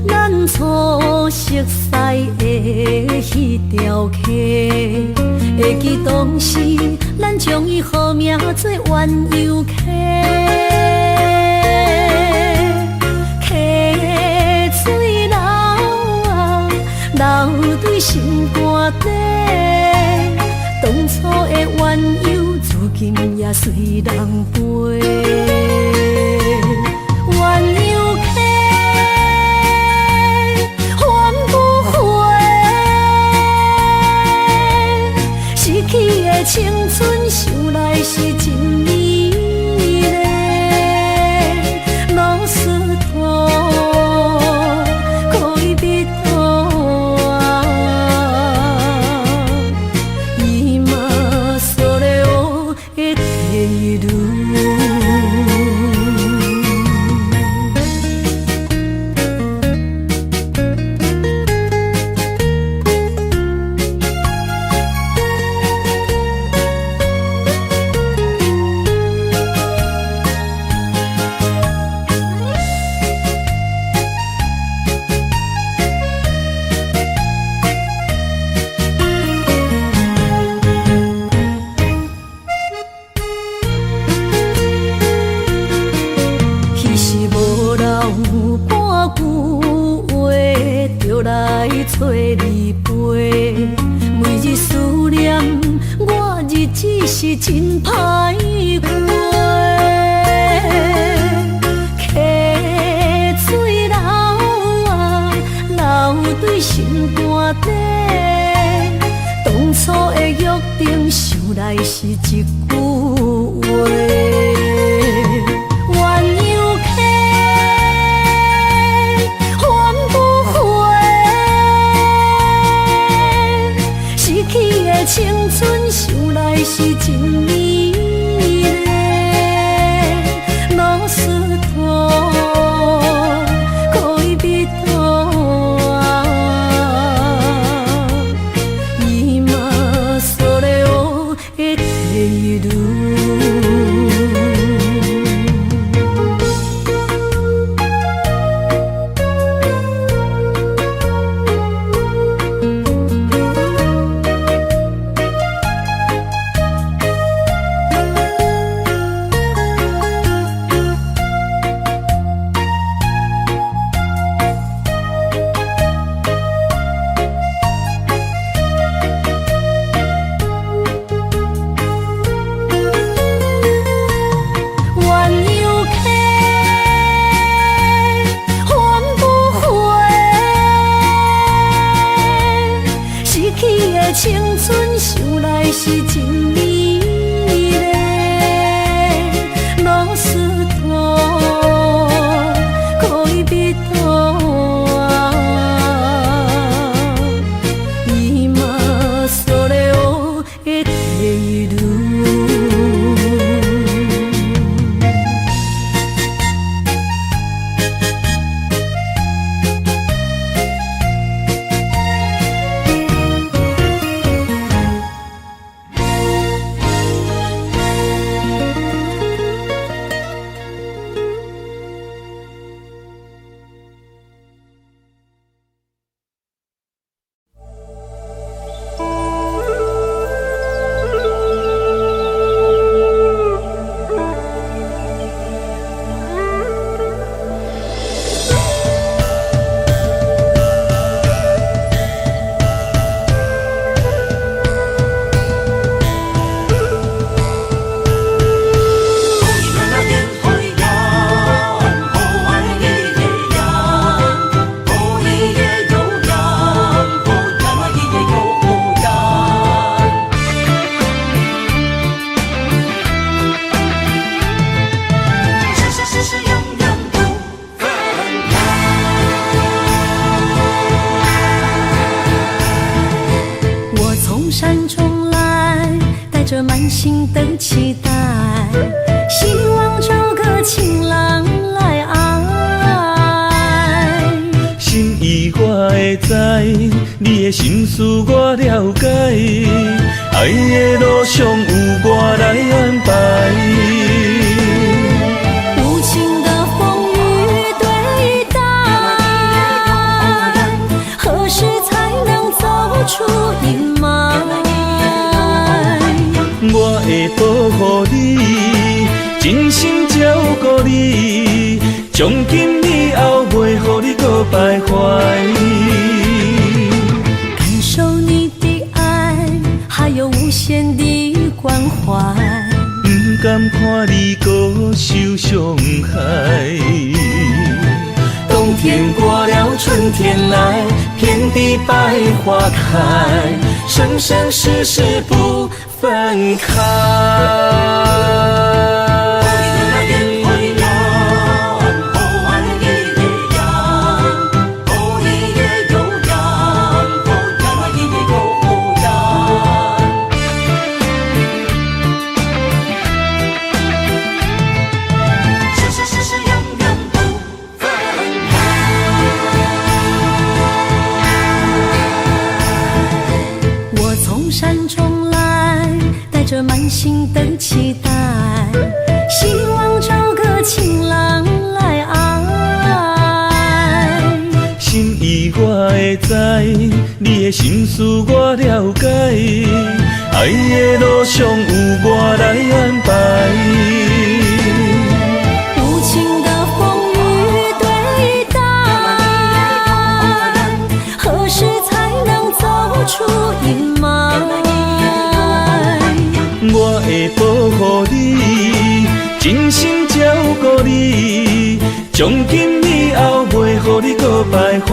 咱初熟悉的迄条溪，会记当时咱将伊号名做鸳鸯溪。溪水流啊，流对心肝底。当初的鸳鸯，如今也随人飞。鸳鸯溪，翻不回，逝去的青春，想来是真美丽。老师徒，可以别途啊，伊嘛所了的地路。找你陪，每日思念，我日子是真歹过。溪水流啊，流对心肝底。当初的约定，想来是一句话。青春想来是真美丽，老师徒可以别途啊，伊嘛所了的地路。青春想来是真美丽，老师徒可以别途啊，伊嘛所了的地路。着满心的期待，希望找个情郎来爱。心意我会知，你的心思我了解，爱的路上有我来安排。无情的风雨对待，保护你，真心照顾你，从今以后袂予你搁徘徊。感受你的爱，还有无限的关怀。不甘看你搁受伤害。冬天过了，春天来，遍地百花开，生生世世不分开。满心的期待，希望找个情郎来爱。心意我会知，你的心思我了解，爱的路上有我来安排。无情的风雨对待，何时才能走出阴霾？我会保护你，真心照顾你，从今以后袂予你搁徘徊。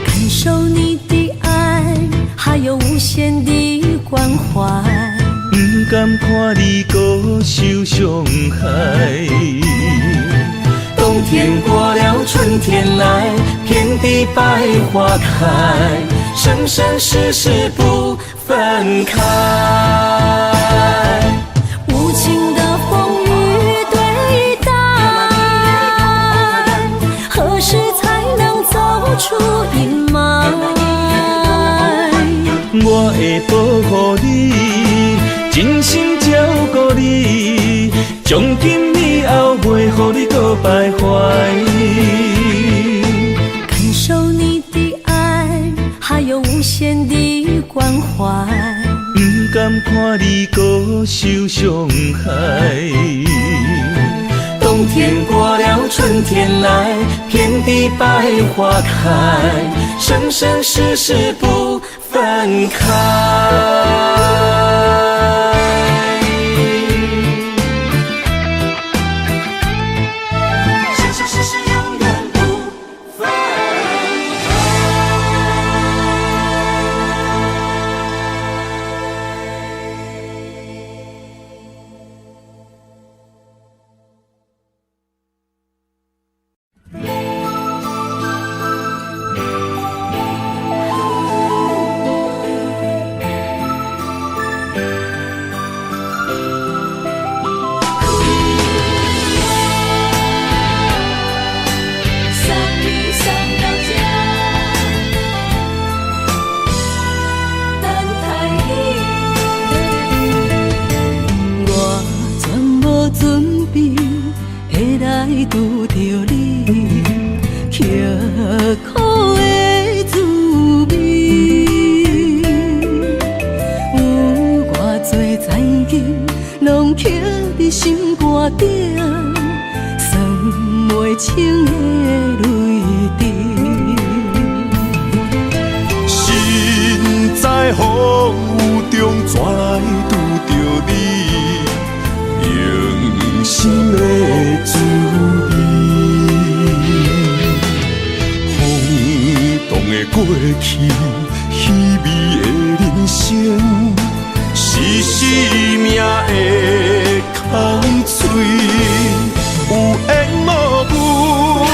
感受你的爱，还有无限的关怀。不甘看你搁受伤害。冬天过了，春天来，遍地百花开，生生世世不分开。无情的风雨对待，何时才能走出阴霾？我会保护你，真心照顾你，从今以后袂予你搁徘徊。感受你的爱，还有无限的关怀。不甘看你搁受伤害。冬天过了，春天来，遍地百花开，生生世世不分开。拄着你，刻苦的滋味，有偌多知音，拢刻伫心肝顶，算袂清的泪滴。心在风雨中，怎来拄着你？用心的滋味，风动的过去，稀微的人生，是生命的空嘴，有缘无分，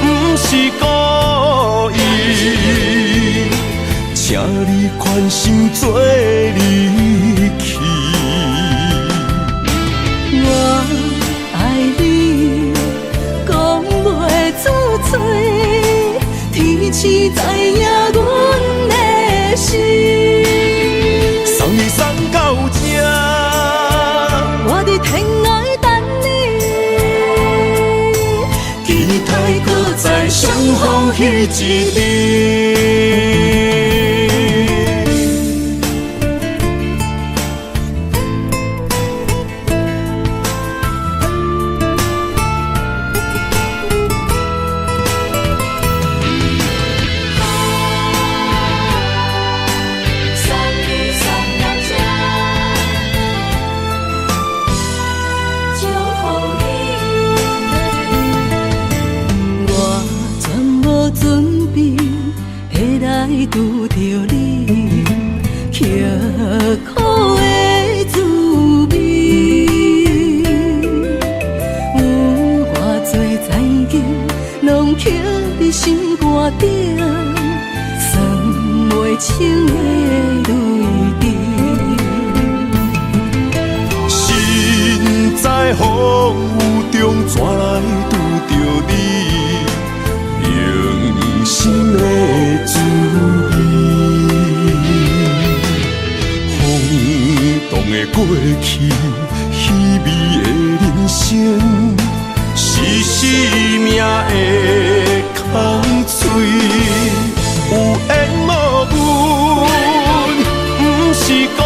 不是故意，请你宽心做离去。我爱你，讲袂出嘴，天赐知影阮的心。送你送到这，我伫天涯等你，期待搁再相逢彼一日。拄着你，刻苦的滋味。有偌多情景，拢刻在心肝顶，算袂清的泪滴。心在风雨中，怎来拄着你？用心的滋味，轰动的过去，稀微的人生，是生命的空嘴，有缘无分，不是故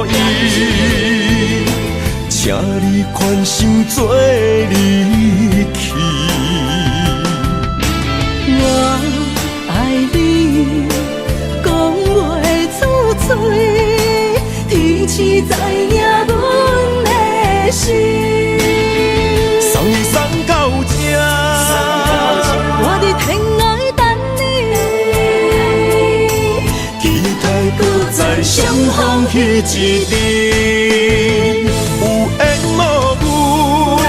意，请你宽心做离去。我爱你，讲袂出嘴，天赐知影阮的心。送你送到这，我伫天涯等你，期待搁再相逢彼一日。有缘无分，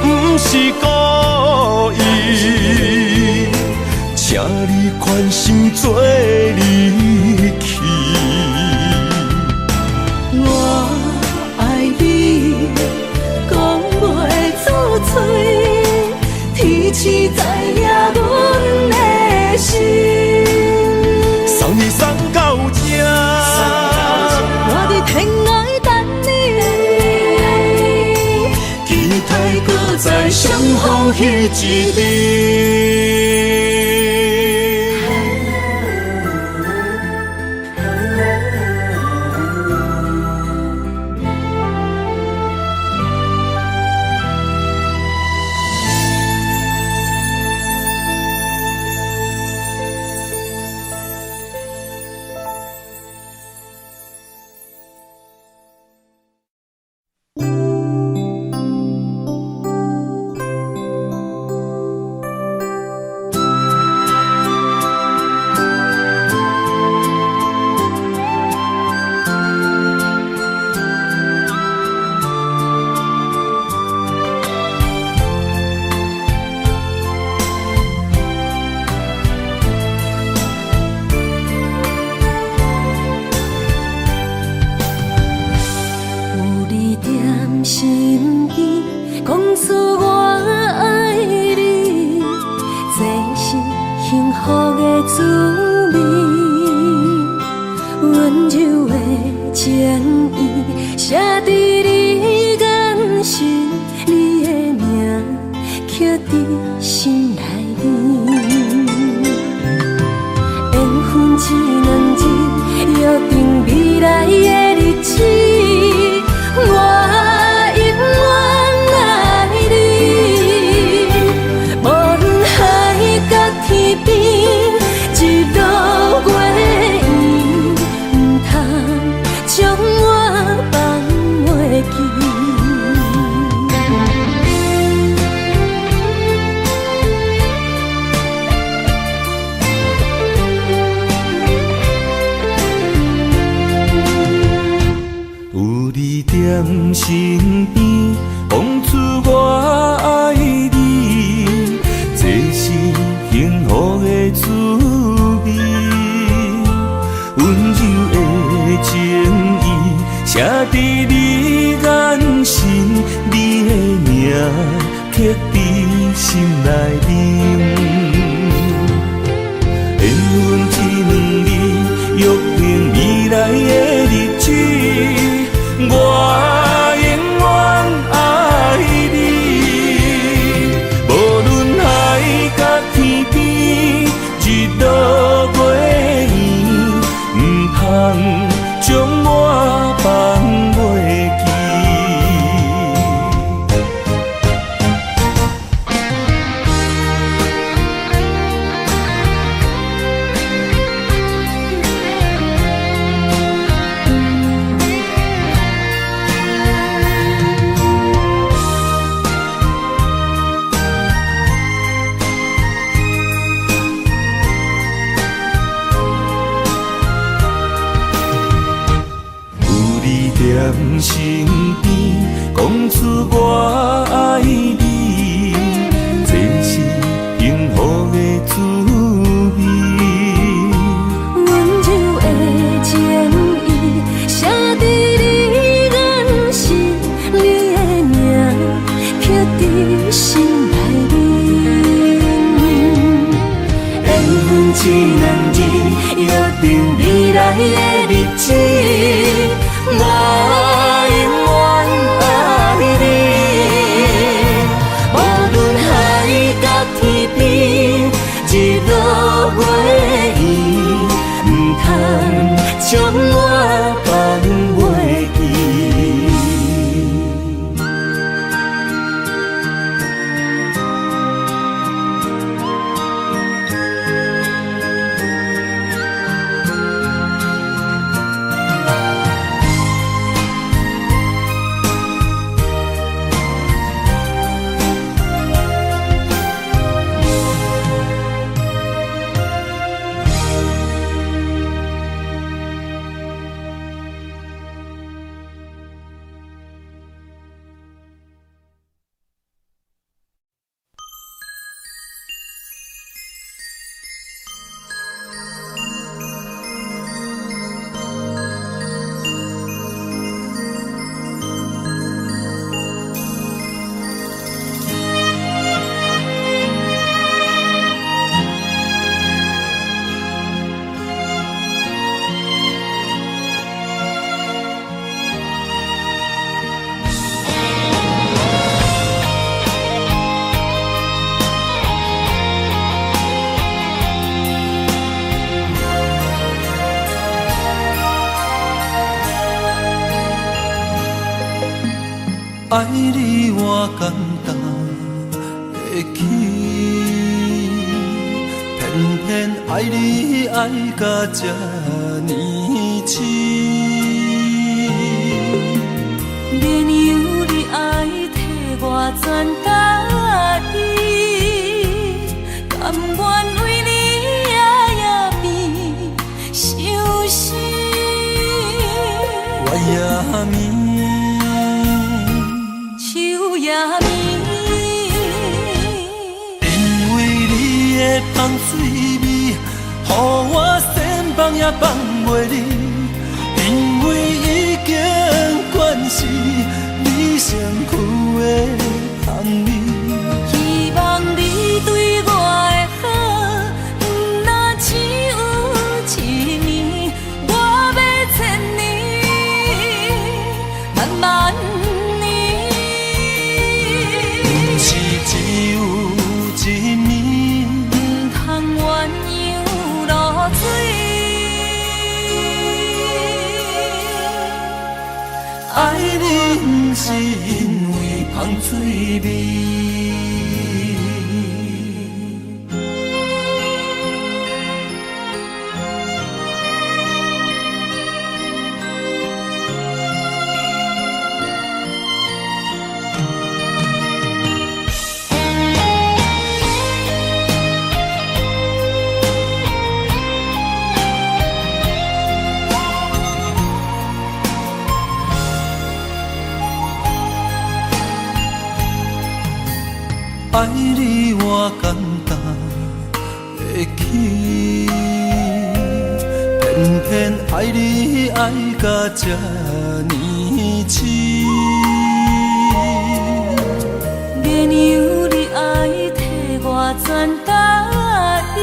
不是故意，请你宽心做离去。我爱你，讲袂出嘴，天赐知影阮的心。送你送到这，我伫天涯等你，期待搁再相逢彼一日。心边讲出我爱你，这是幸福的滋味。温柔的情意写在你眼神，你的名刻在心内面。缘分一两日，约定未来的日子。我身边讲出我爱你，这是幸福的滋味。温柔的情意写在你眼神，你的名刻在心内面。缘分一两日，约定未来的日子。我永远爱你，无论海角天边，日落月圆，不通将我放袂记。一两日，约定未来的日子，我永远爱你。无论海角天边，日落月圆，唔通将我放袂记。爱你我简单会起，偏偏爱你爱到这呢深。免由你爱替我全家己，甘愿为你夜眠伤心。我也眠。因为你的香水味，予我先放也放袂离。因为已经惯是你身躯的香味。希望你对我的好，不那只有一年，我要千年，慢慢。爱你不是因为香水味。爱你我简单会起，偏偏爱你爱到这呢深。免由你爱替我全家己，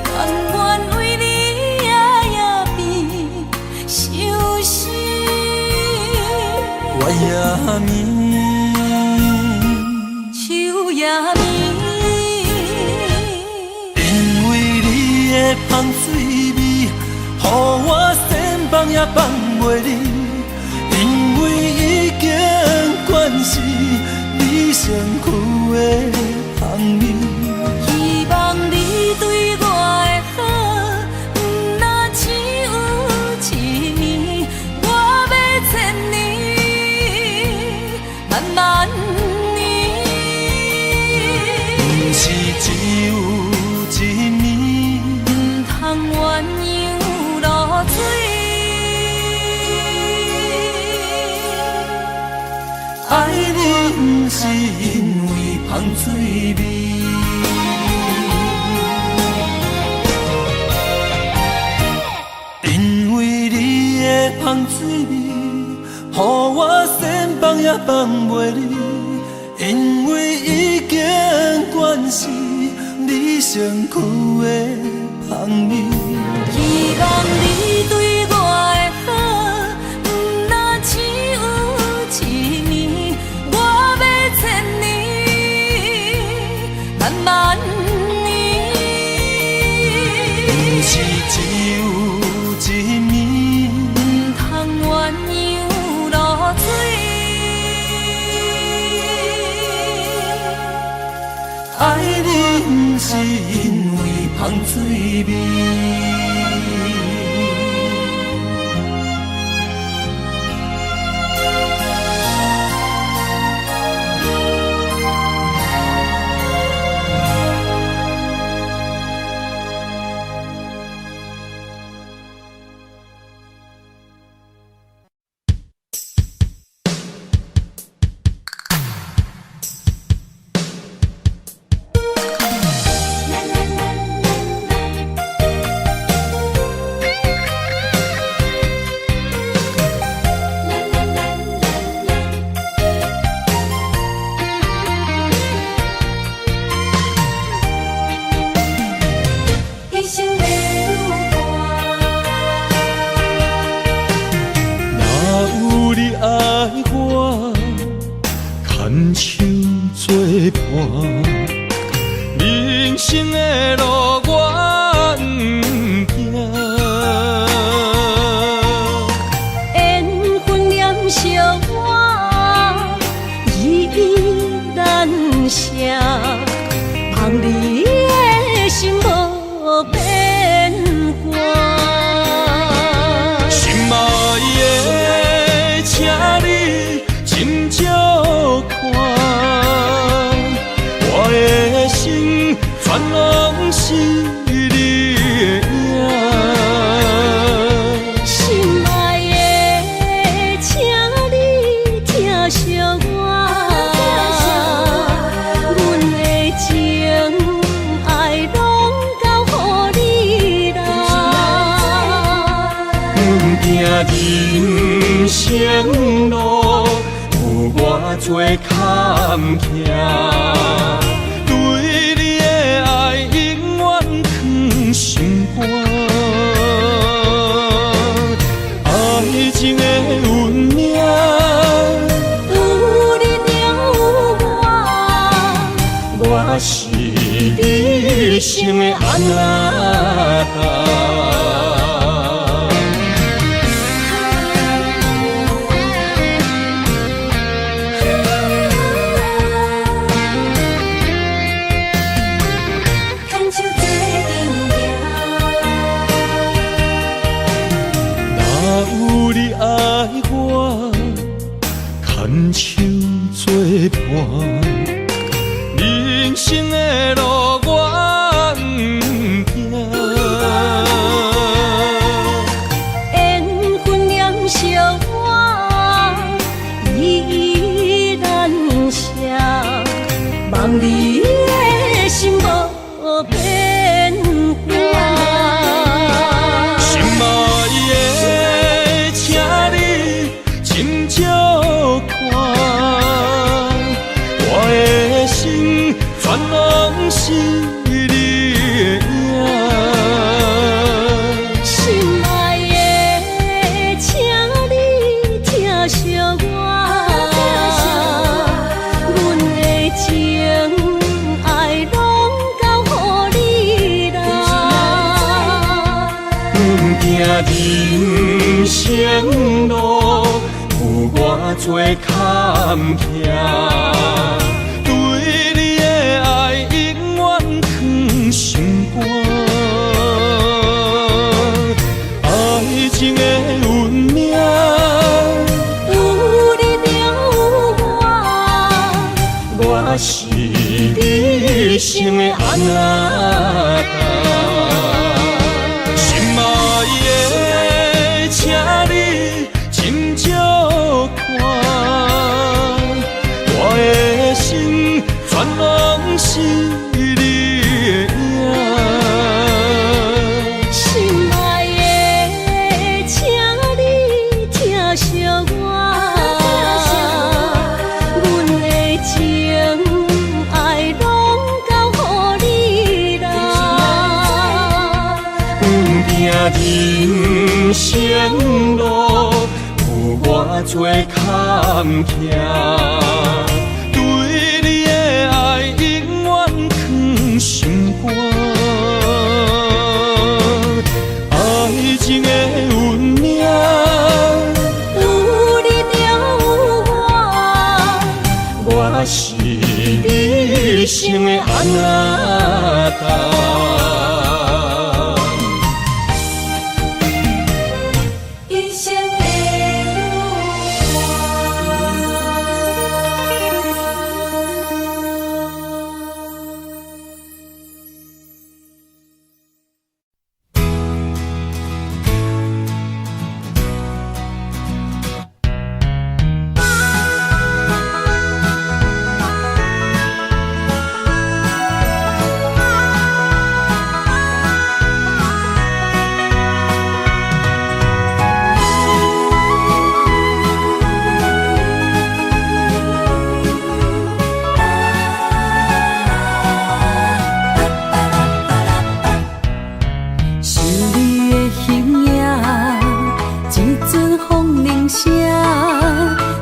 甘愿为你夜眠伤心。我也眠。因为你的香水味，予我先放也放袂离。因为已经惯是你身躯的香味。希望你对我的好，不那只有一年，我要千年，慢慢。是只有一年，唔通鸳鸯落水。爱你不是因为香水味。因为你的香水味，予我先放也放袂离。因为已经惯是你你身躯的香味。希望你对我的好，不那只有一年，我要千年，万年。不是只有一年，不通鸳鸯落水。爱你不是因为香水味。牵手作伴，人生的路我不惊。缘分念相我，依依难舍，望你的心无变卦。心爱的，请你斟酌看，我的心全拢是你的影。心爱的，请你疼惜我，阮的情爱拢交予你啦。阮行人生路，有偌多坎坷，对你的爱永远藏心肝。爱情的运命，有你了我是你生的安那达。牵手作伴，人生的路我不惊。缘分念相我，依依难舍，望你的心无变卦。心爱的，请你斟酌看，我的心全拢是你的影。心爱的，请你疼惜我，阮的情爱拢交予你啦。阮行人生路，有偌多坎坷，对你的爱永远藏心肝。爱情的运命，有你了我是你生的安那达。心爱的，请你斟酌看，我的心全拢是你的影。心爱的，请你疼惜我，阮的情爱拢交予你人生路有偌多坎坷，对你的爱永远藏心肝。爱情的运命，有你就有我是你生的安那达。一生的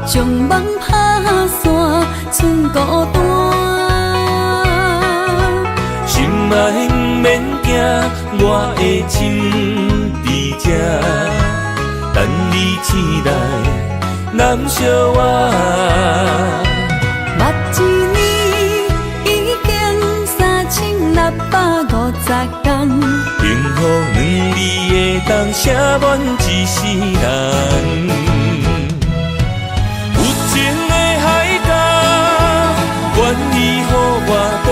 将梦打散，剩孤单。心爱不免惊，我的心伫这，等你醒来，难相我。目一年已经3650天，幸福两字的当写满一世人。愿意予我大，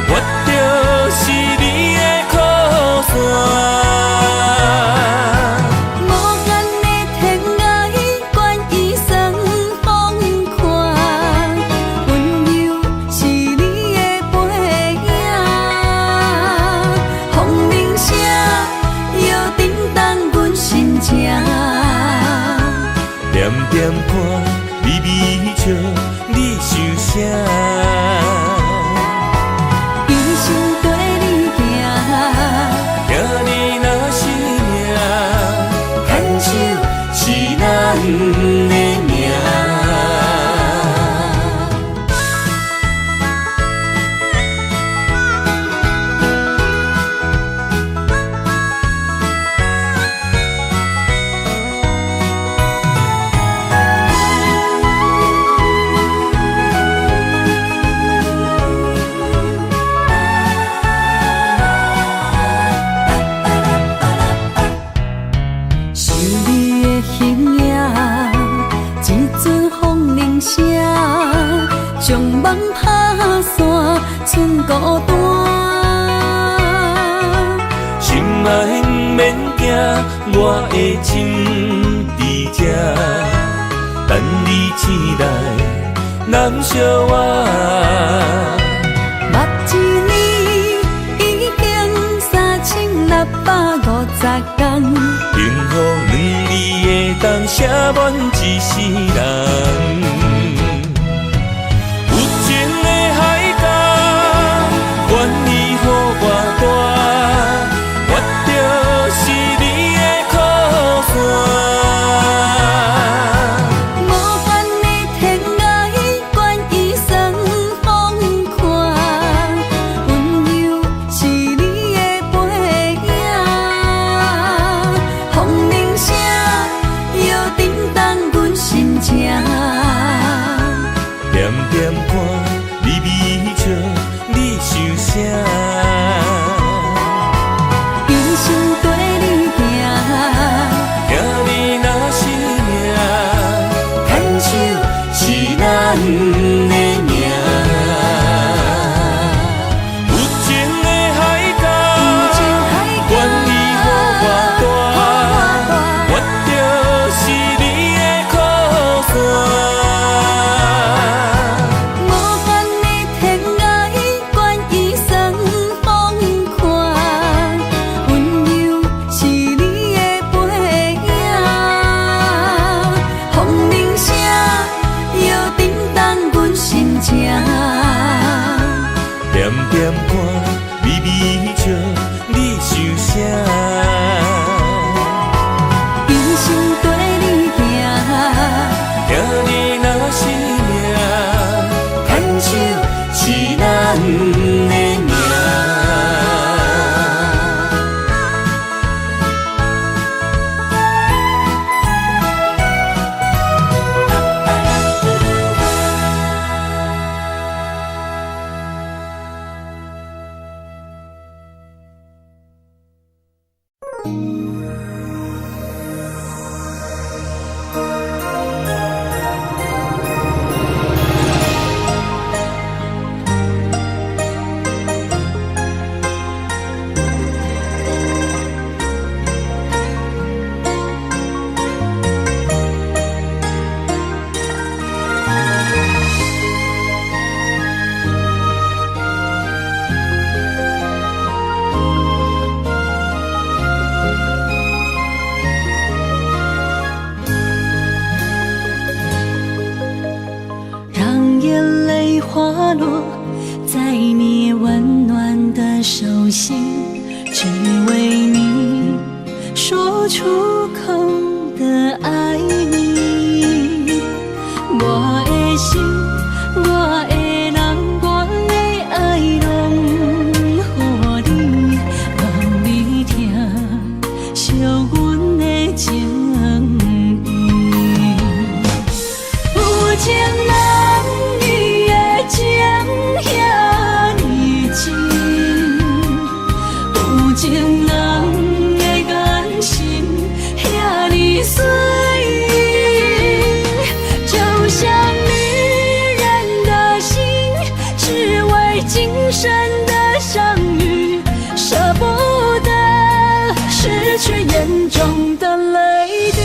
我就是你的靠山。无限的天涯，愿意算风看，温柔是你的背影。风铃声摇震动阮心情，点点看，微微笑。你想啥？一生跟你行，行你若是命，牵手是咱的命。将梦打散，剩孤单。心爱不免惊，我的心伫这，等你醒来，难相我。目一年已经3650天，幸福两字的当写满一世人。点点看，微微笑，你想啥？一生跟你行，行你若是命，牵手是咱的命。有情的海角，愿意予我大，我就是你的靠山。的名。让眼泪滑落在你温暖的手心，只为你说出口的爱你。我的心，我的人，我的爱拢予你，望你听惜阮的情意。有情人伊的情遐尼深，有情人的眼神遐尼水，就像女人的心，只为今生的相遇，舍不得失去眼中的泪滴。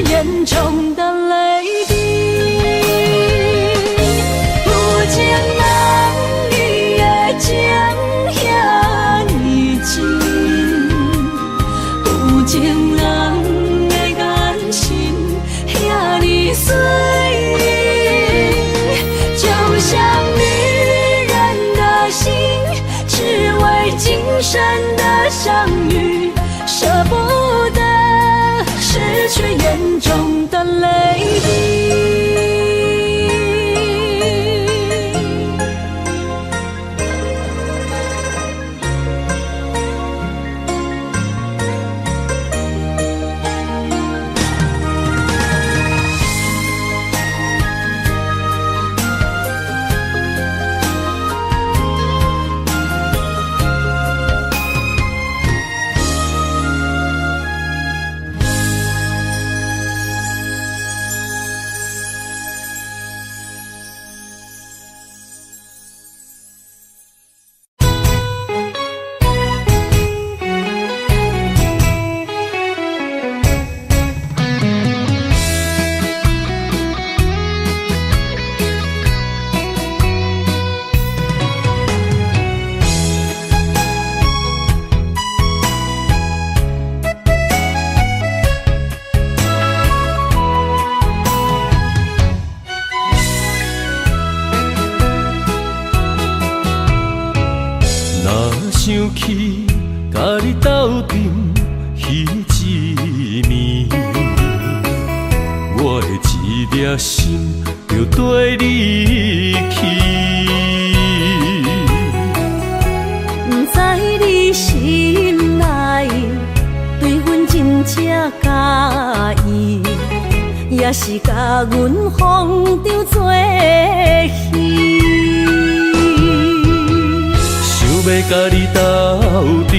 眼中的泪滴，有情人伊的情遐尼深，有情人的眼神遐尼水，就像女人的心，只为今生的相遇，舍不得失去眼中的泪滴。想起甲你斗阵彼一暝，我的一粒心就跟你去。不知你心内对阮真正介意，也是甲阮放着做戏。想要甲你斗阵，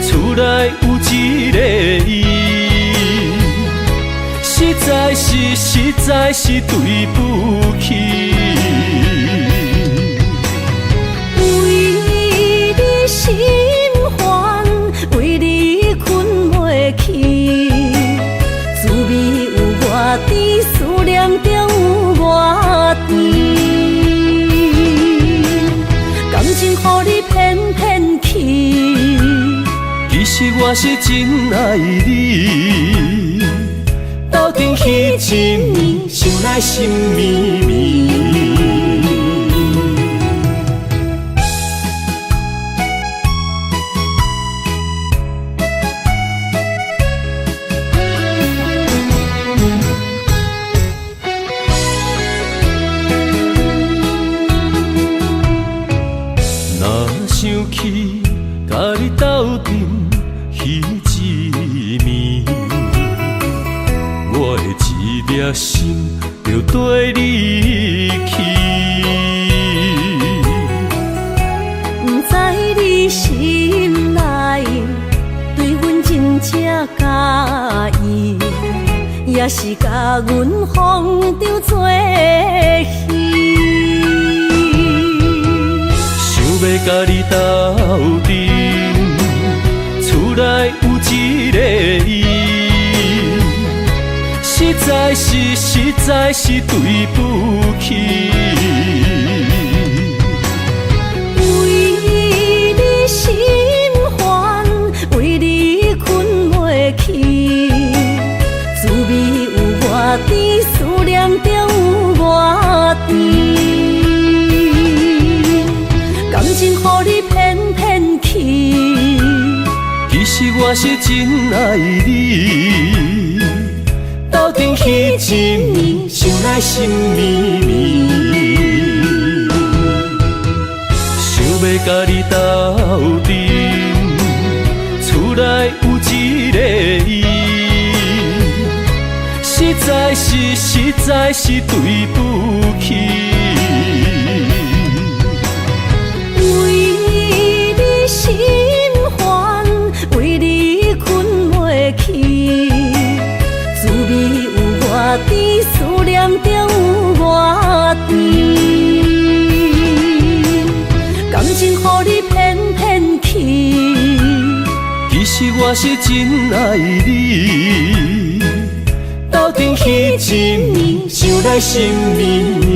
厝内有一个伊，实在是对不起。为你心烦，为你困袂去，滋味有偌甜，思念就有偌甜。感情予你骗骗去，其实我是真爱你，斗阵彼一暝，想来心绵绵。想起甲你斗阵彼一暝，我的一粒心就跟你去。不知你心内对阮真正介意，也是甲阮放着做戏。要甲你斗阵，厝内有一个伊，实在是对不起。为你心烦，为你困袂去，滋味有偌甜，思念就有偌甜。感情予你骗骗去，其实我是真爱你，斗阵彼一暝，想来心绵绵。想要甲你斗阵，厝内有一个伊，实在是对不起。心烦，为你困袂去，滋味有偌甜，思念就有偌甜。感情予你骗骗去，其实我是真爱你，斗阵彼一暝，想来心绵绵。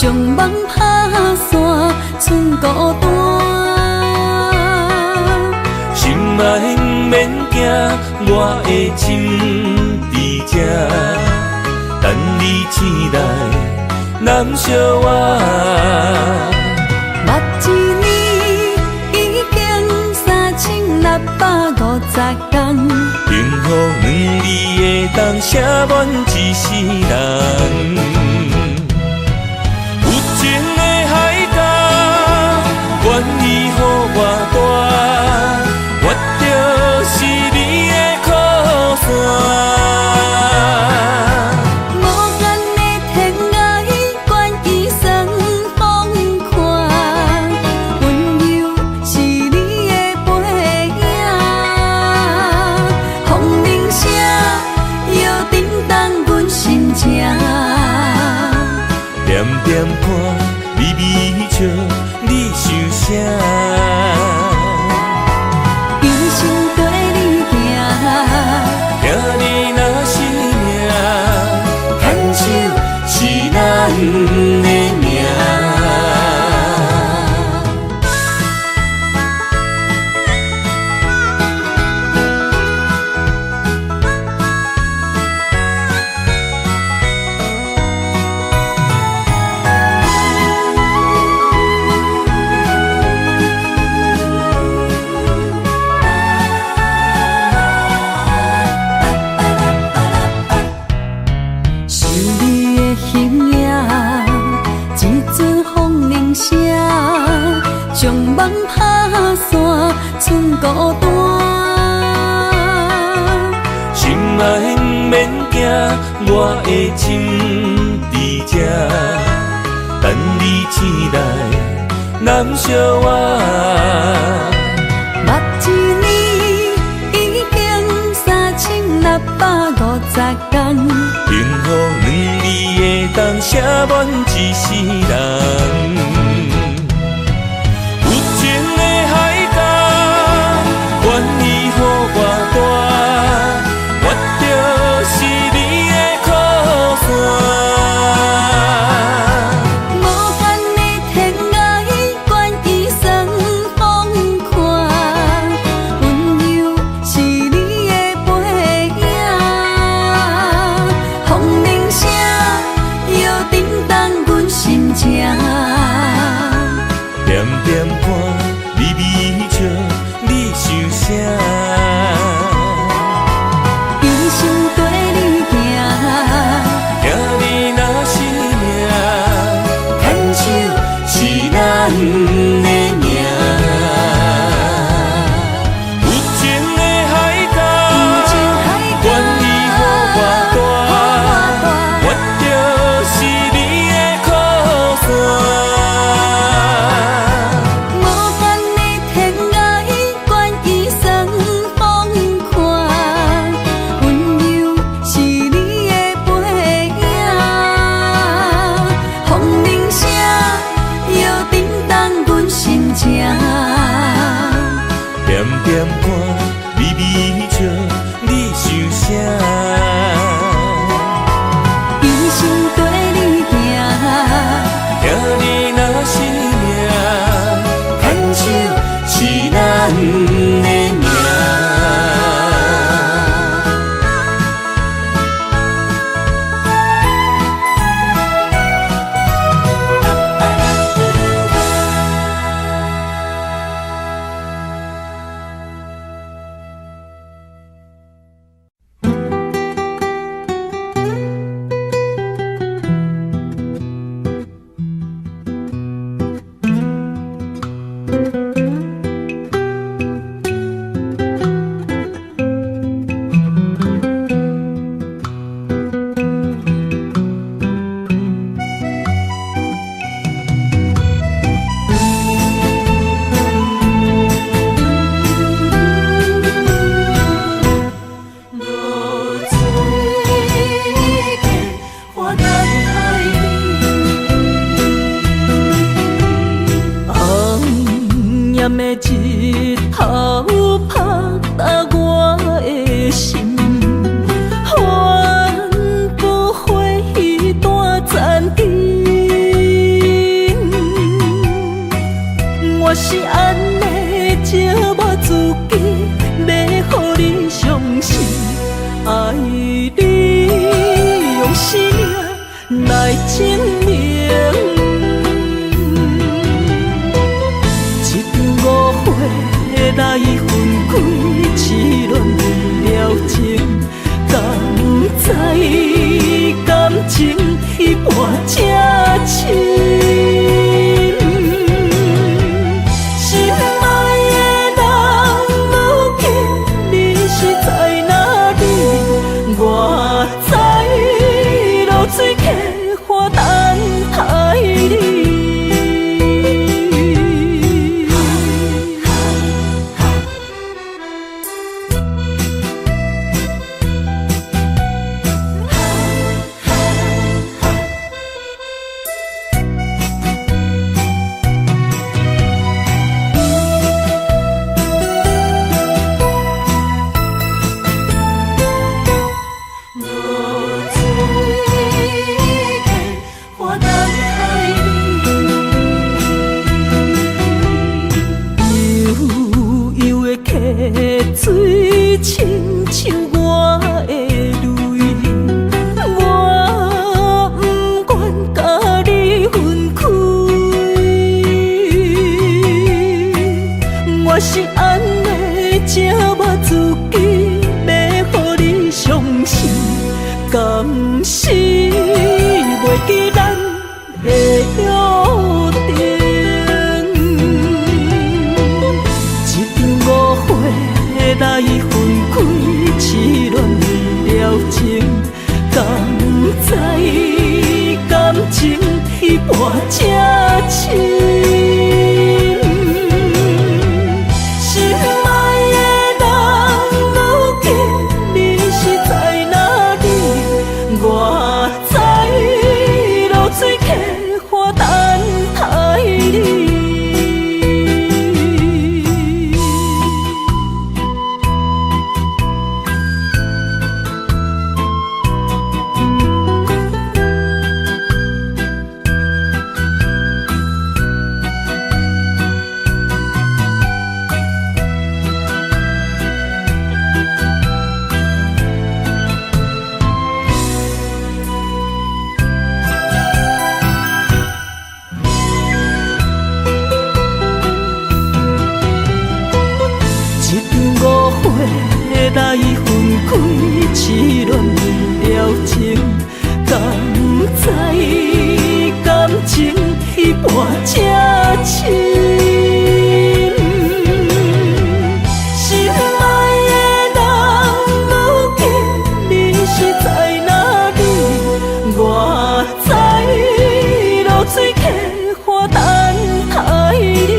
将梦拍散，剩孤单。心爱不免惊，我的心伫这，等你醒来，难相偎。目一年已经3650天，幸福两字的当写满一世人。有情的海角，愿意予我将梦打散，剩孤单。心爱不免惊，我的心伫这，等你醒来，难相偎。目一年已经3650天，幸福两字会当写满一世人。有情的海角，愿意予我带，我就是你的靠山。无间的天涯，愿意算风看，温柔是你的背影。风铃声摇叮当阮心情，点点看，微微笑，你想啥？一生跟你行，行你若是命，牵手是咱的命。有情的海角，愿意予我带，我就是你的靠山。无间的天涯，愿意算风看，温柔是你的背影。风铃声摇叮当阮心情，点点看，微微笑，你想啥？一生跟你行，行你若是命，牵手是咱的命。日头拍打我的心，换不回一段残灯。我是安尼借我自己，要予你相信，爱你用生命来证明。来分开，痴恋为了情，敢知感情一半正深。心爱的人，如今你是在哪里？我在露水客花等待你。水亲像我的泪，我不愿甲你分开。我是安尼借我自己，要予你相信，敢是袂记咱的约定。要来分开，痴恋了情，敢知感情一半才深。心爱的人，如今你是在哪里？我在露水溪花等待你。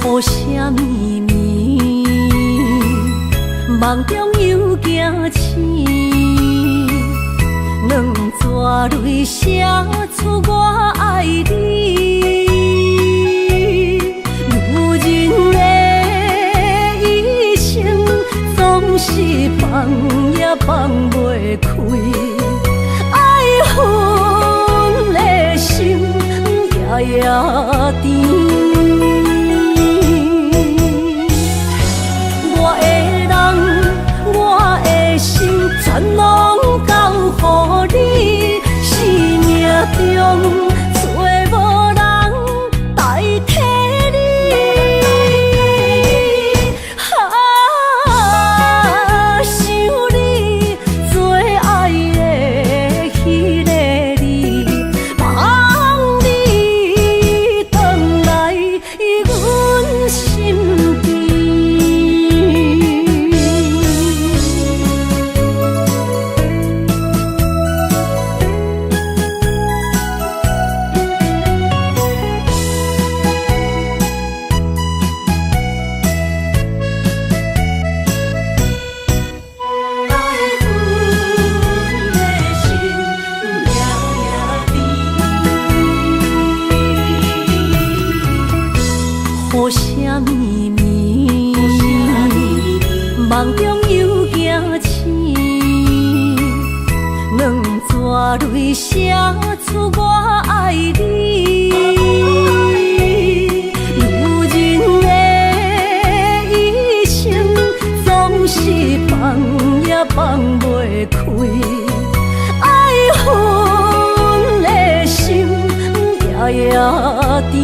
雨声绵绵，梦中又惊醒，两撮泪写出我爱你。女人的一生总是放也放袂开，爱恨的心夜夜甜。全拢交予你，生命中再无人代替你。想你最爱的迄个你，望你回来阮心边。雨声绵绵，梦中又惊醒，两撮泪写出我爱你。女人的一生总是放也放袂开，爱恨的心夜夜甜。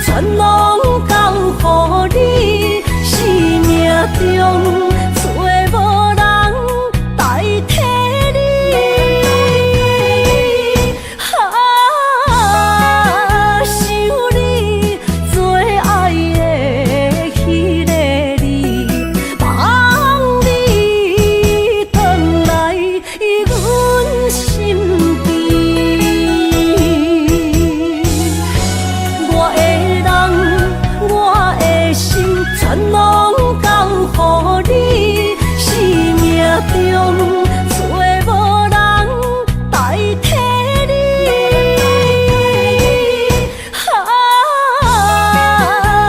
全拢交予你，生命中再无人代替你。想你最爱的迄个你，望你回来阮心边。全拢交予你，生命中再无人代替你。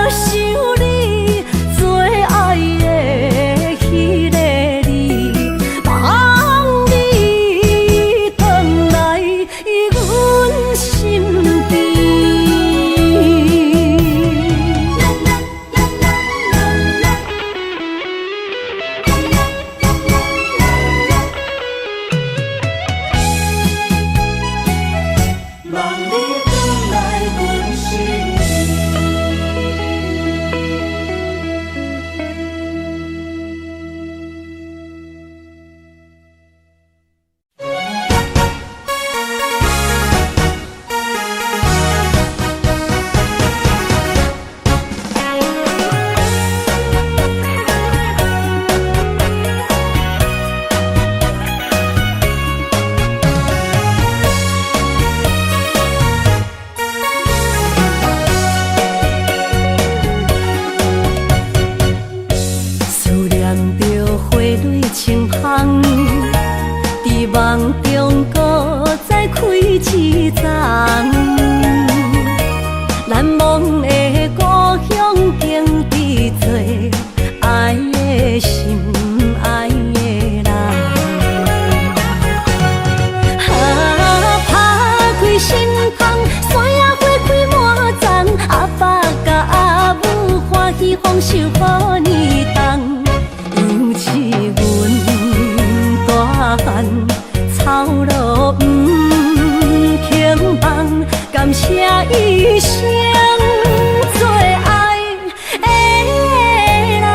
想你最爱的迄个你，望你回来阮心边。昨，难忘的故乡经历多，爱的心爱的人。打开心窗，山野花开满丛，阿爸甲阿母欢喜丰收好年冬，尤是阮大汉草路不轻放，感谢一生做爱的人。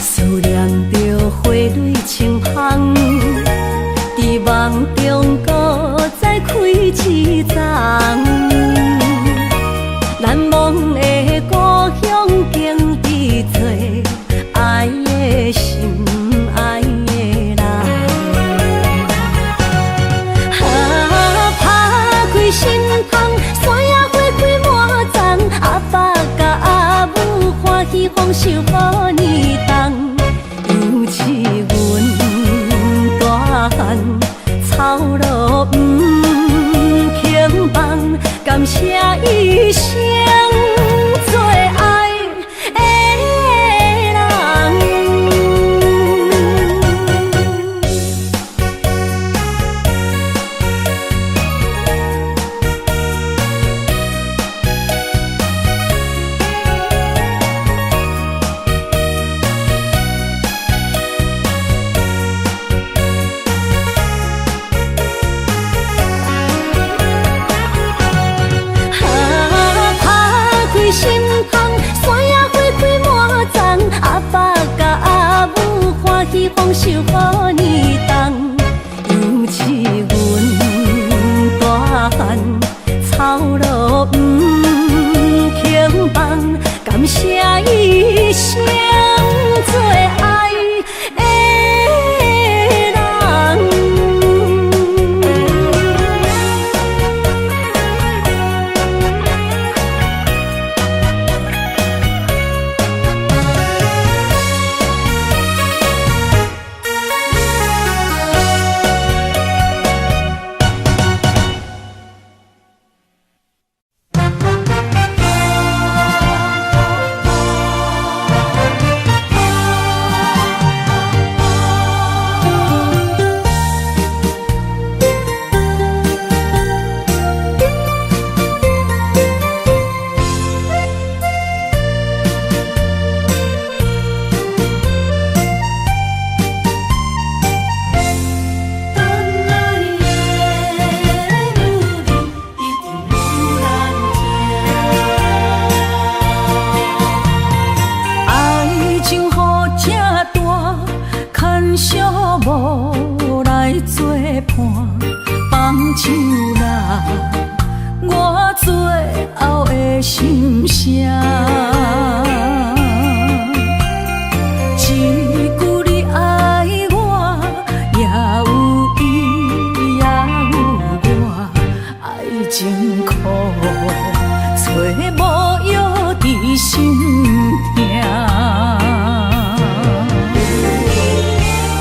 思念着花蕊清香，在梦中搁再开一丛。难忘的故乡经历多，爱的心爱的人。打开心窗，山野花开满丛，阿爸甲阿母欢喜丰收好年冬，尤是阮大汉草路不轻放，感谢一生做爱的人。心窗，山野花开满丛，阿爸甲阿母欢喜丰收好年冬，尤是阮大汉草路不轻放，感谢一生做爱的人。无来作伴，放手啦，我最后的心声。一句你爱我，也有伊，也有我，爱情苦，找无药伫心痛。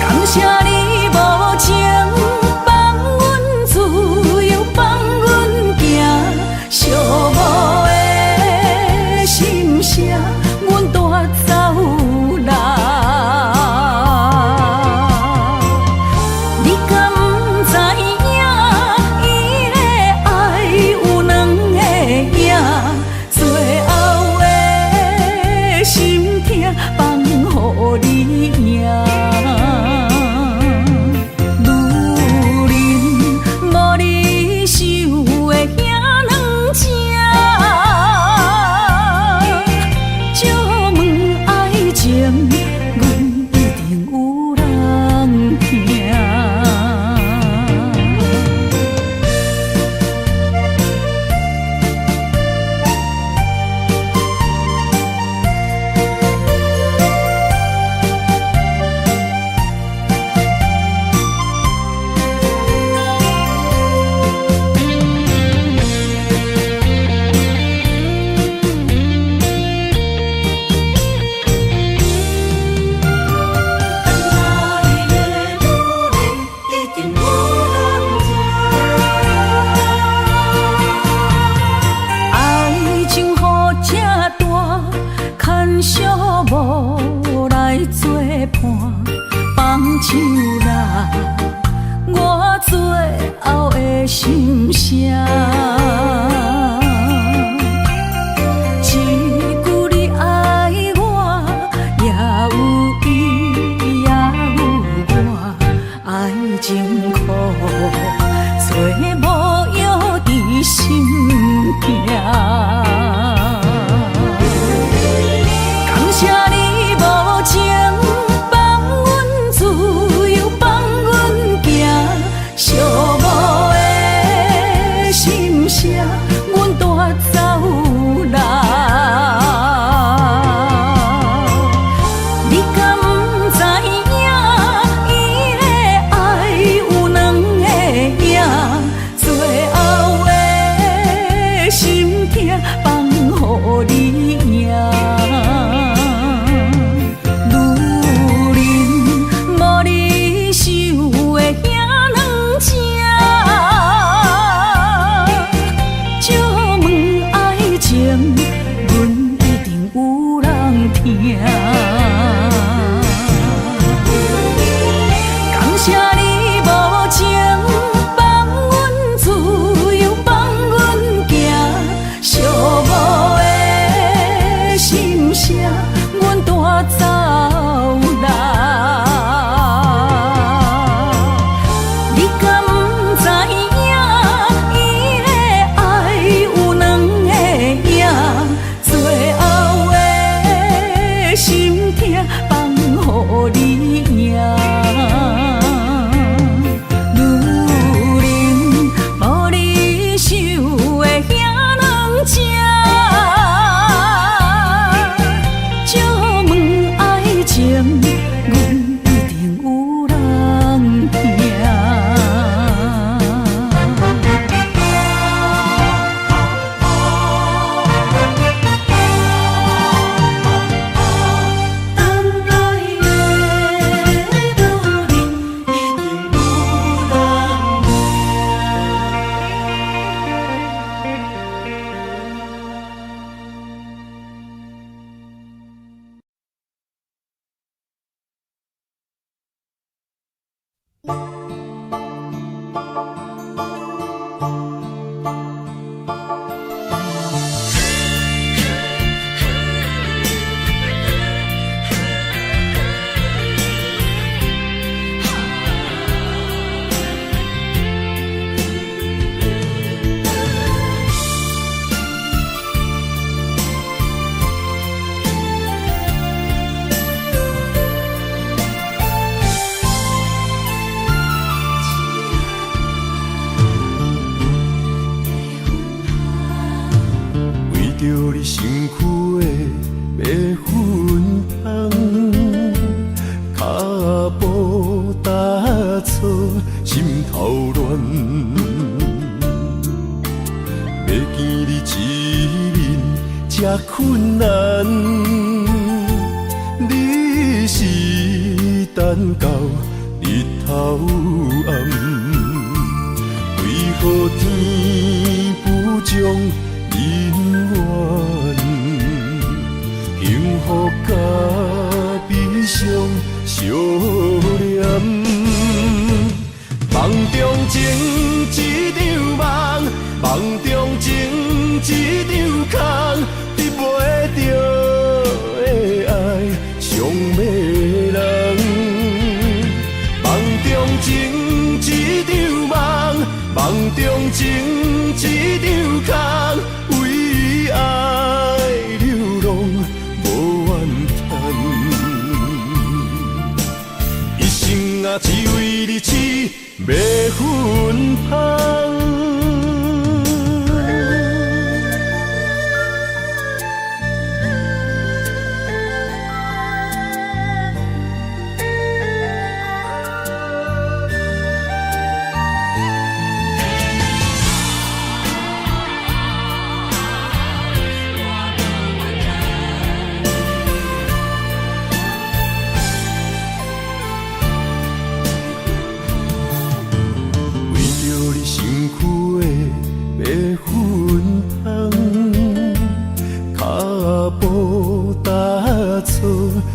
感谢你无情放阮自由，放阮行，寂寞的心声，阮带走啦。你敢不知影，伊的爱有两个影，做声。一句你爱我，也有伊，也有我，爱情苦，做无药伫心痛。感谢你无情放阮自由，放阮行，寂寞的心声，阮带走啦。你敢不知影，伊的爱有两个影，最后的心痛放予你赢。感谢你无情放阮自由，放阮行，寂寞的心声，阮带走啦。你敢不知影，伊的爱有两个影，最后的心痛放予你赢。着你身躯的马粪香，脚步踏错，心头乱。要见你一面这困难，你是等到日头暗，为何天不将人怨，幸福甲悲伤相连，梦中情一场梦，梦中情一场空，得袂着的爱上迷人。梦中情一场梦，梦中情一场空。为爱流浪无怨叹，一生啊只为你痴马粪香。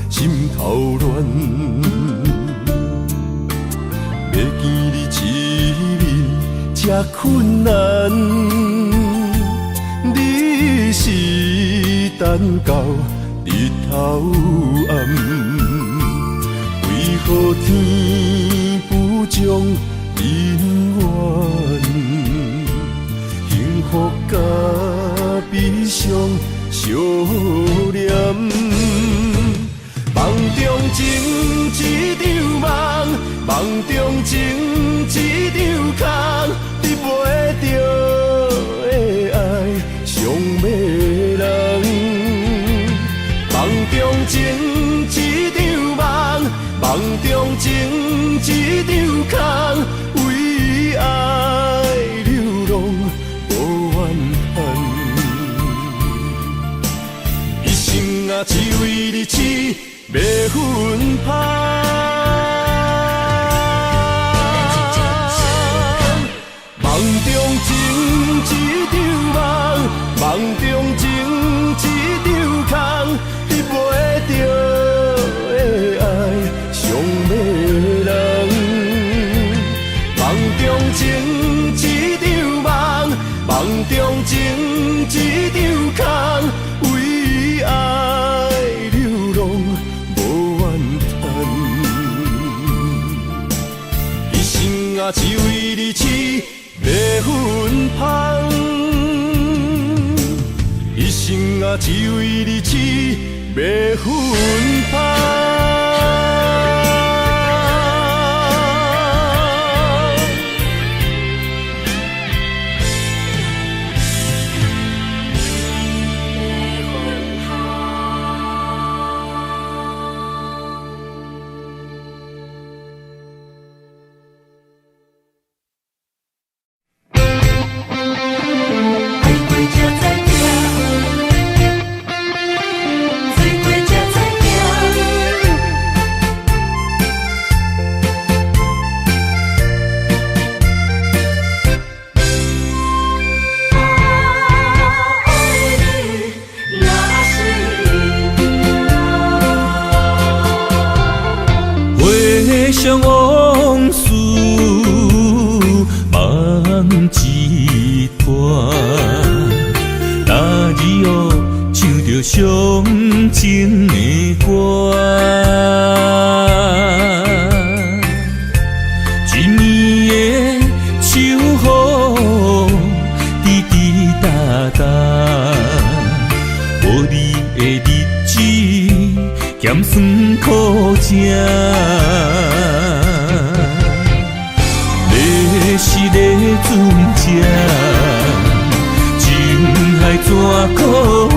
心头乱，要见你一面这这困难，你是等到日头暗，为何天不将人怨？幸福甲悲伤相连，梦中情一场梦，梦中情一场空，得袂着的爱上迷人。梦中情一场梦，梦中情一场空，为爱流浪无怨叹。一生啊，只为你痴，袂分芳。梦中情一场梦，梦中情一场空，得袂着的爱上迷人。梦中情一场梦，梦中情一场空，为爱流浪无怨叹。一生啊，只为你痴，袂分芳。一生啊，只为你痴，袂分芳。想往事梦一段，那日哦唱着伤情的歌，一年的秋雨滴滴答答，无你的日子咸酸苦涩。是咧船只，情海怎可换？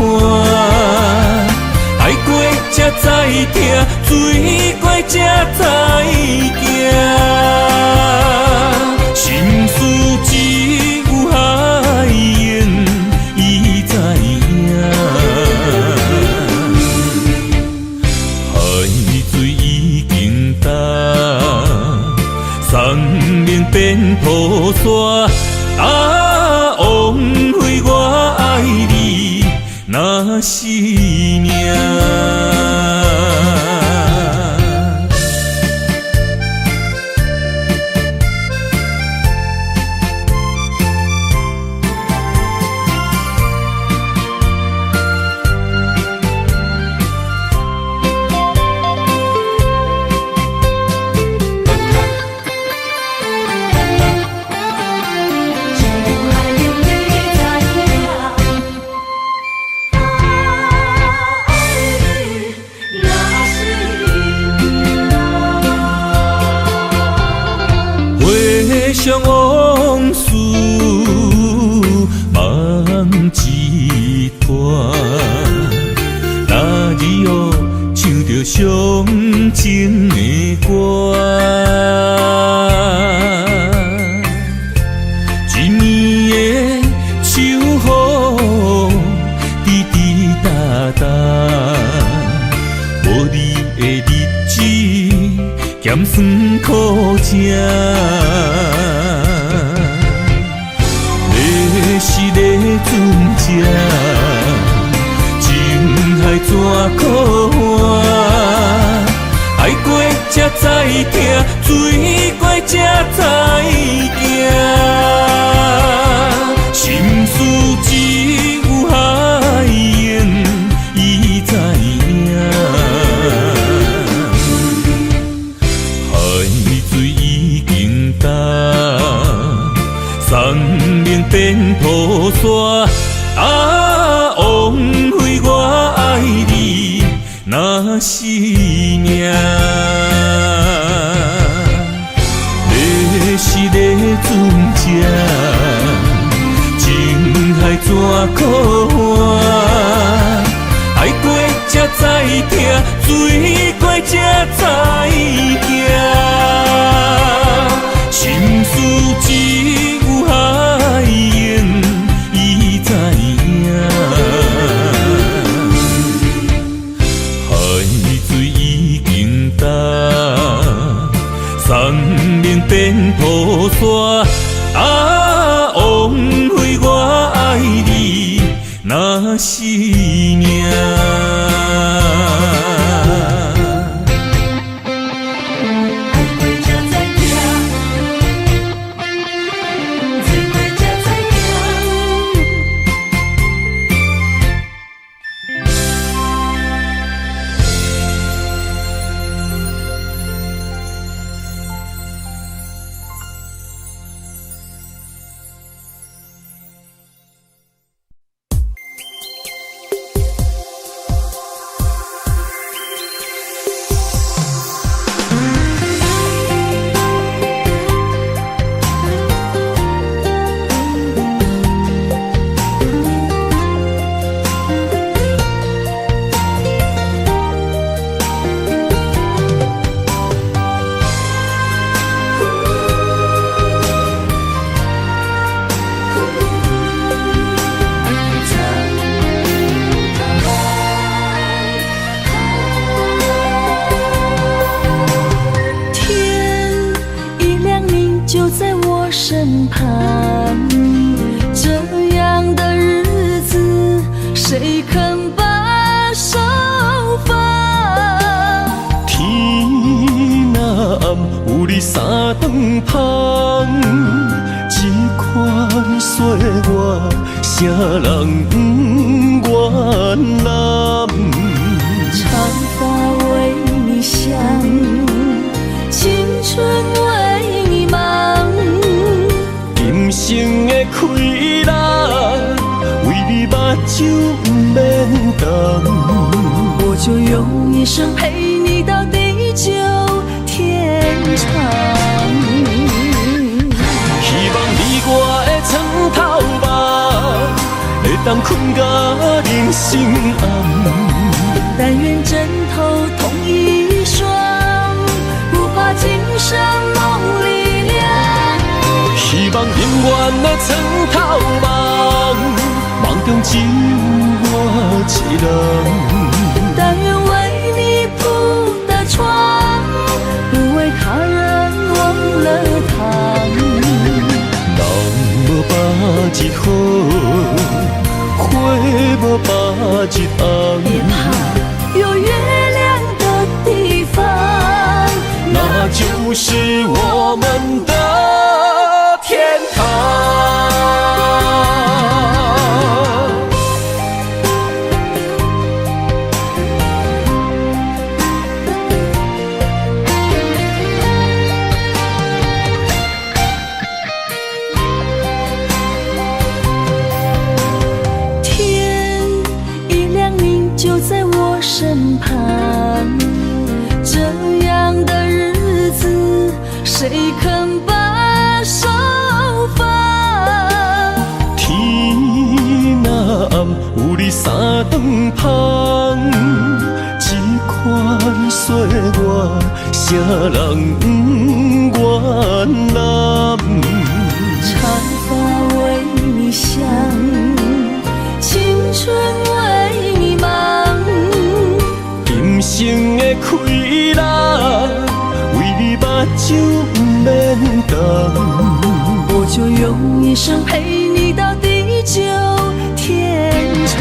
海过才知疼，水过才知惊。心事只有海燕伊知影，海水已经干。生命变破沙，枉费我爱你那是命。想往事梦一段，那日哦唱着伤情的歌，一年的秋雨滴滴答答，无你的日子咸酸苦涩。是咧船只，情海怎可换？海过才知疼，水过才知惊。那是命。要是个船只，情海怎可换？爱过才知疼，水过才知行。心事只有海燕伊知影。海水已经干，山面变土沙。啊，枉费我爱你，那是命。啥人不原谅？长发为你想，青春为你忙。今生的快乐，为你目睭不免干。我就用一生陪你到地久天长。希望你我的床头梦，会当困到人生暗。但愿枕头同一双，不怕今生梦里凉。希望永远的床头梦，梦中只有我一人。但愿为你铺的床，不为他人忘了躺。人无百日好，花无百日红。别怕有月亮的地方，那就是我们的天堂。天一亮你就在我身旁，这样的日子谁肯把手放？天若暗，有你三顿香，这款岁月，谁人不原谅？长发为你想，青春为你忙。今生的快乐，为你目睭不免干。我就用一生陪你到地久天长。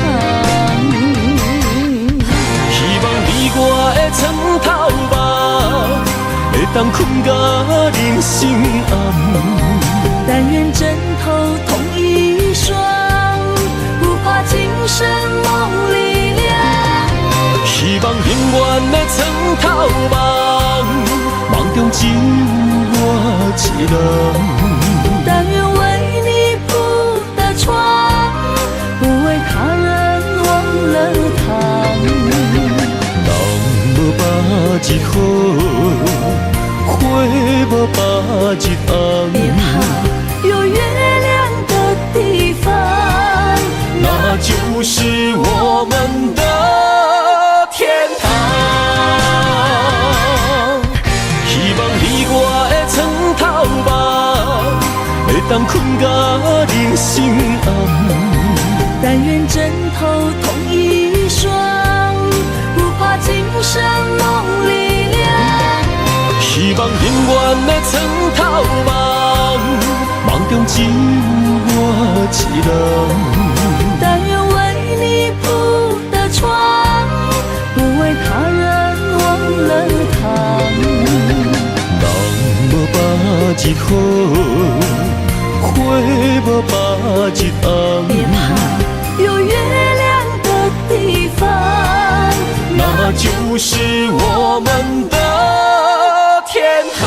希望你我的床头梦，会当困到人生暗。但愿枕头同一双，不怕今生梦里凉。希望永远的床头梦，梦中只有我一人。但愿为你铺的床，不为他人忘了躺。人日好，花无把日红。别怕，有月亮的地方，那就是我们的天堂。希望你我的床头梦，会当困甲人生暗。但愿枕头同一双，不怕今生梦里凉。希望永远的床头梦，梦中只有我一人。但愿为你铺的床，不为他人忘了躺。人无把日好，花无把日红。别怕，有月亮的地方，那就是我们的天堂。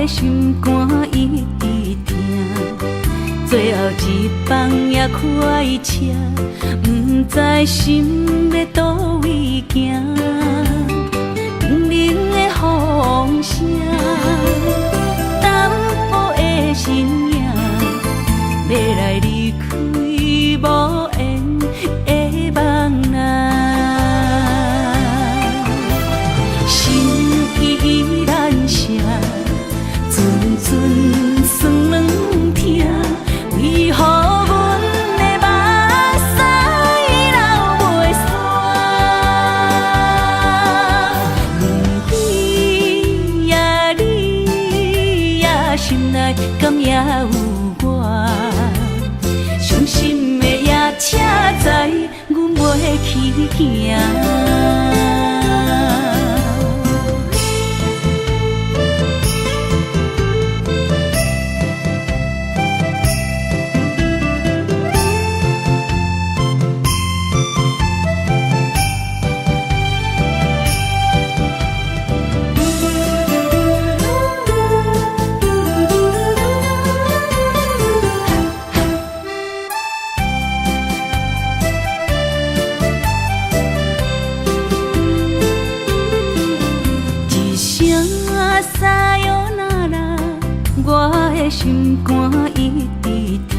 心肝一直疼，最后一棒也快车，不知心要倒位行。冷冷的风声，淡薄的身影，要来离开无缘的梦啊，心依然舍。阵阵酸软疼，为何阮的目屎流袂煞？问你呀，心内敢也有我？伤心的也车载，阮袂去行。心肝一直疼，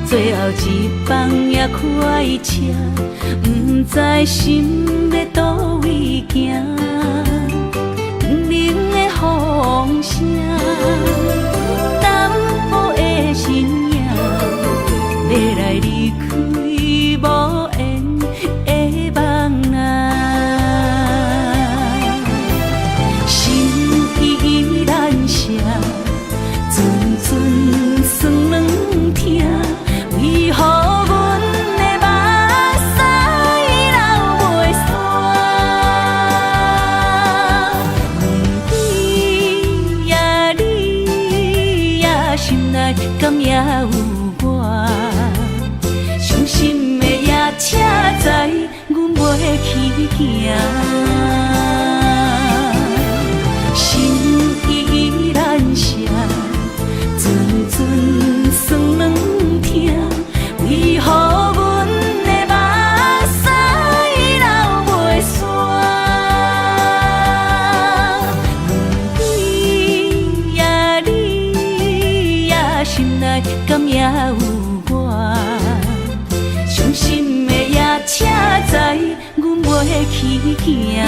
最后一棒也快车，不知心要倒位行。冷冷的风声，淡薄的身影，要来离开无缘的梦啊，心依然舍。阵阵酸软疼，为何阮的目屎流袂煞？问你心内敢也有我？伤心的夜车载，阮袂去行。心依然舍。阵阵酸软疼，为何阮的目屎流袂煞？问你心内敢也有我？伤心的夜车载，阮袂去行。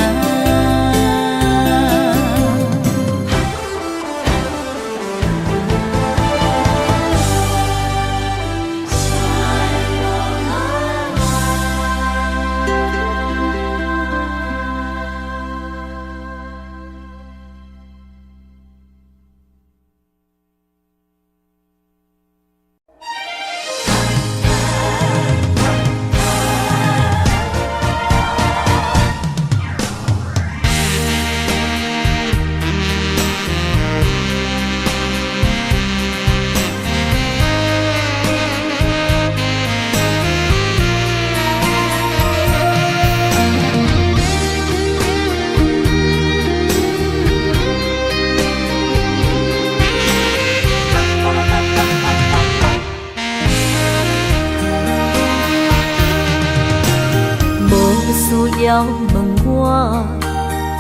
需要问我，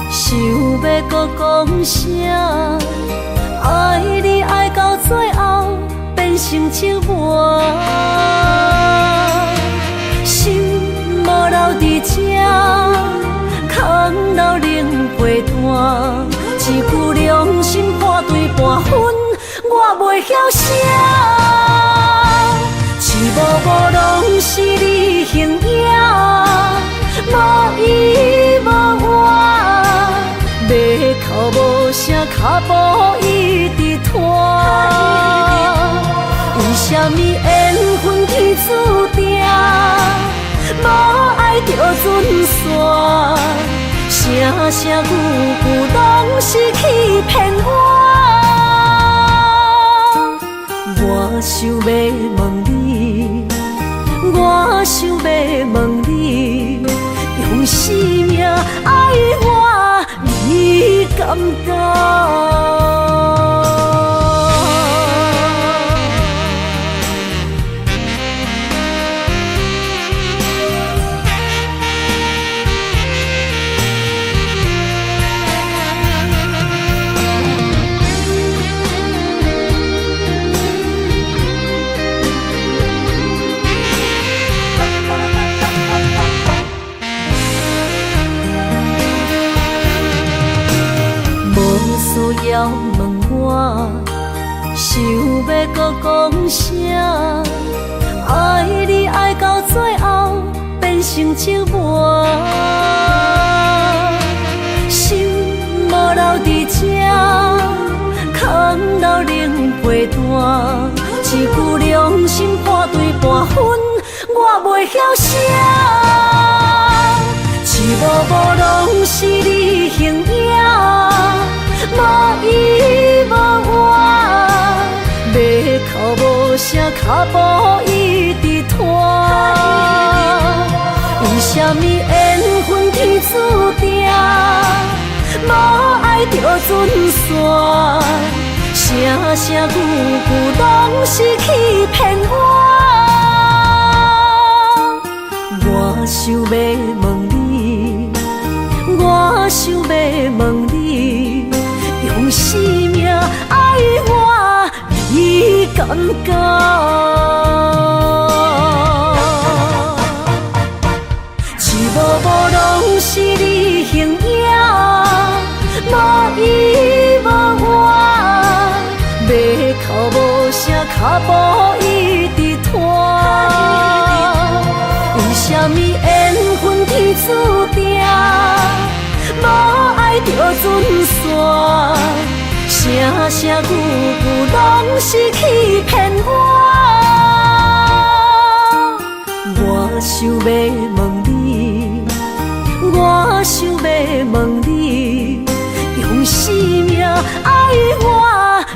想要搁讲啥？爱你爱到最后变成寂寞，心无留伫这，空留冷陪伴。一句良心破对半分，我袂晓写。一幕幕拢是你形影。无依无我，要哭无声，脚步一直拖。为什么缘分天注定，无爱就准线？声声句句拢是欺骗我。我想要问你，我想要问你。用生命爱我，你敢讲？需要问我，想要搁讲啥？爱你爱到最后变成寂寞，心无留伫这，空留冷陪伴。一句良心破对半分，我袂晓写。一幕幕拢是你形影。无依无我，要哭无声，脚步一直拖。为什么缘分天注定，无爱就准线？声声句句拢是欺骗我。我想要问你，我想要问你。用生命爱我，你敢讲？一幕幕拢是你形影，无依无我，要哭无声，脚步一直拖。为什么缘分天注定？无爱就准线，声声句句拢是欺骗我。我想要问你，我想要问你，用生命爱我，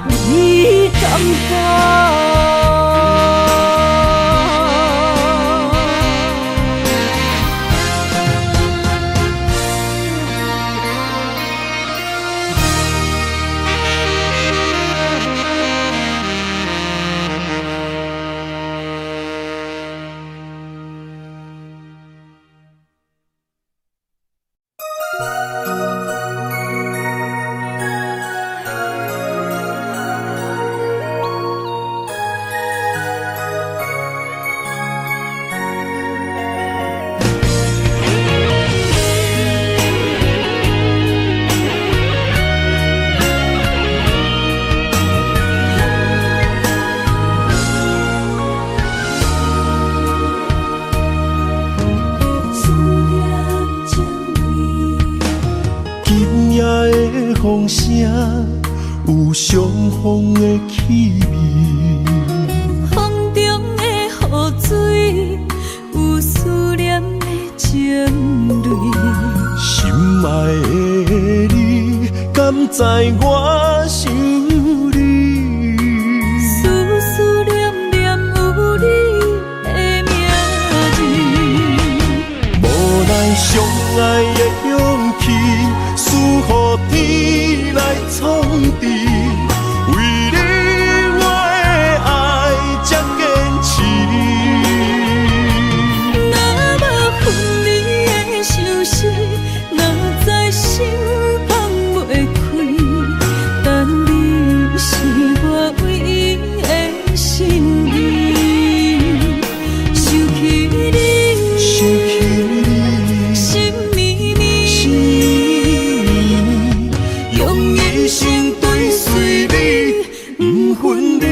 你敢讲？风声有相逢的气味，风中的雨水有思念的情泪。心爱的你，敢知我想你？思念念有你的名字。无奈相爱的勇气，输予天来创治。为你我的爱才坚持。若无分离的相思，哪知心放袂开。但你是我唯一的心意，想起你，心绵绵，用一生追随你，不分离。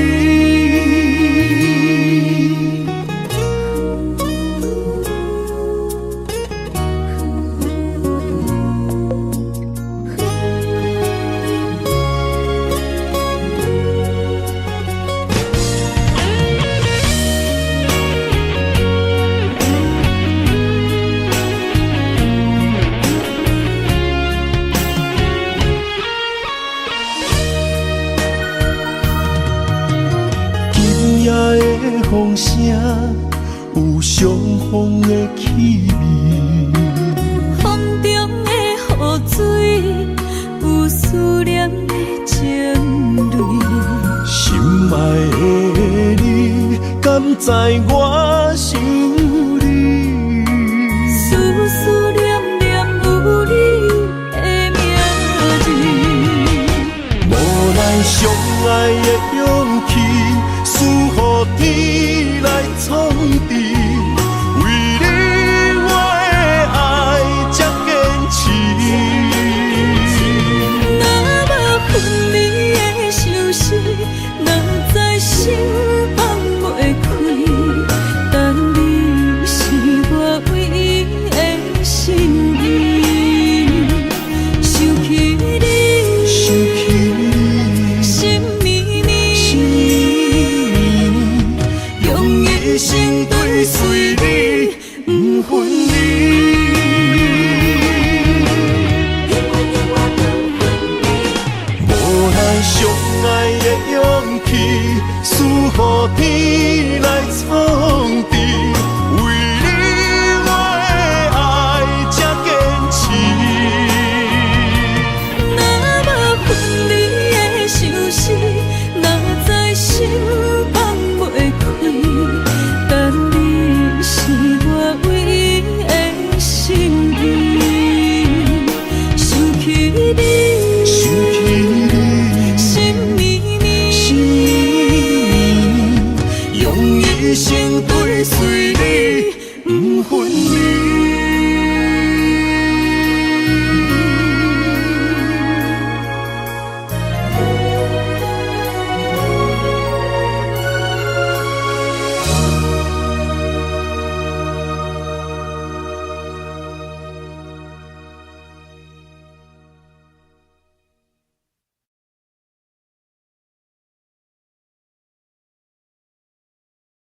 今夜的风声有相逢的气味，风中的雨水有思念的情泪。心爱的你，敢知我想你？思念念有你的名字。无奈相爱的勇气，输予天来创治。为你我的爱才坚持。若无分离的相思，哪知心放袂开。但你是我唯一的心意，想起你，心绵绵，用一生追随你，不分离。